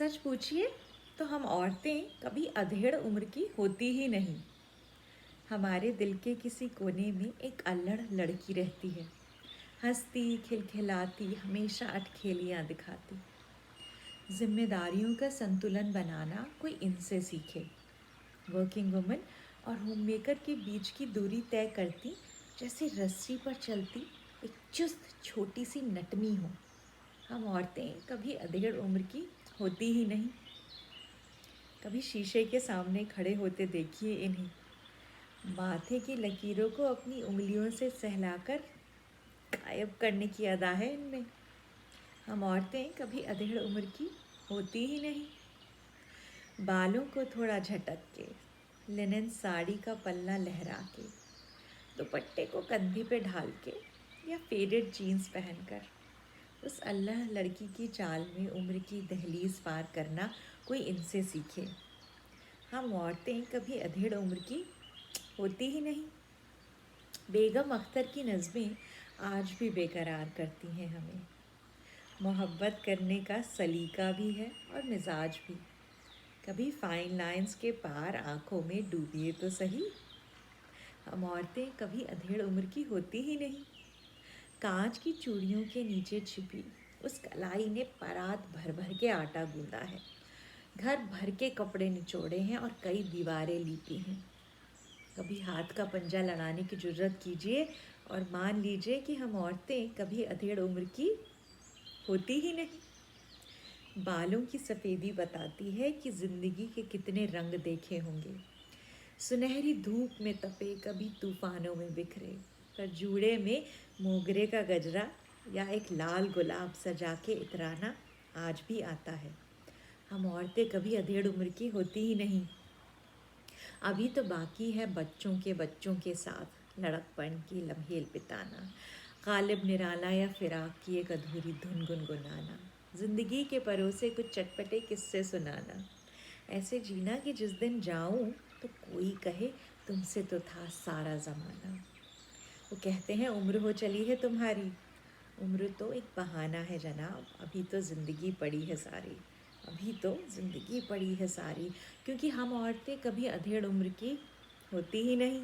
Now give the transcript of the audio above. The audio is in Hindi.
सच पूछिए तो हम औरतें कभी अधेड़ उम्र की होती ही नहीं। हमारे दिल के किसी कोने में एक अल्लड़ लड़की रहती है, हंसती खिलखिलाती, हमेशा अटखेलियाँ दिखाती। जिम्मेदारियों का संतुलन बनाना कोई इनसे सीखे। वर्किंग वुमन और होममेकर के बीच की दूरी तय करती, जैसे रस्सी पर चलती एक चुस्त छोटी सी नटनी हो। हम औरतें कभी अधेड़ उम्र की होती ही नहीं। कभी शीशे के सामने खड़े होते देखिए इन्हें, माथे की लकीरों को अपनी उंगलियों से सहलाकर गायब करने की अदा है इनमें। हम औरतें कभी अधेड़ उम्र की होती ही नहीं। बालों को थोड़ा झटक के, लिनन साड़ी का पल्ला लहरा के, दुपट्टे को कंधे पे ढाल के या फेडेड जीन्स पहनकर उस अल्लाह लड़की की चाल में उम्र की दहलीज पार करना कोई इनसे सीखे। हम औरतें कभी अधेड़ उम्र की होती ही नहीं। बेगम अख्तर की नज़में आज भी बेकरार करती हैं हमें। मोहब्बत करने का सलीका भी है और मिजाज भी। कभी फाइन लाइंस के पार आंखों में डूबिए तो सही। हम औरतें कभी अधेड़ उम्र की होती ही नहीं। कांच की चूड़ियों के नीचे छिपी उस कलाई ने परात भर भर के आटा गूंदा है, घर भर के कपड़े निचोड़े हैं और कई दीवारें लीपी हैं। कभी हाथ का पंजा लड़ाने की जुर्रत कीजिए और मान लीजिए कि हम औरतें कभी अधेड़ उम्र की होती ही नहीं। बालों की सफ़ेदी बताती है कि ज़िंदगी के कितने रंग देखे होंगे। सुनहरी धूप में तपे, कभी तूफानों में बिखरे, पर जूड़े में मोगरे का गजरा या एक लाल गुलाब सजा के इतराना आज भी आता है। हम औरतें कभी अधेड़ उम्र की होती ही नहीं। अभी तो बाकी है बच्चों के साथ लड़कपन की लम्हे बिताना, गालिब निराला या फिराक की एक अधूरी धुन गुनगुनाना, जिंदगी के परोसे कुछ चटपटे किस्से सुनाना। ऐसे जीना कि जिस दिन जाऊं तो कोई कहे तुमसे तो था सारा ज़माना। वो कहते हैं उम्र हो चली है तुम्हारी। उम्र तो एक बहाना है जनाब, अभी तो ज़िंदगी पड़ी है सारी। अभी तो ज़िंदगी पड़ी है सारी, क्योंकि हम औरतें कभी अधेड़ उम्र की होती ही नहीं।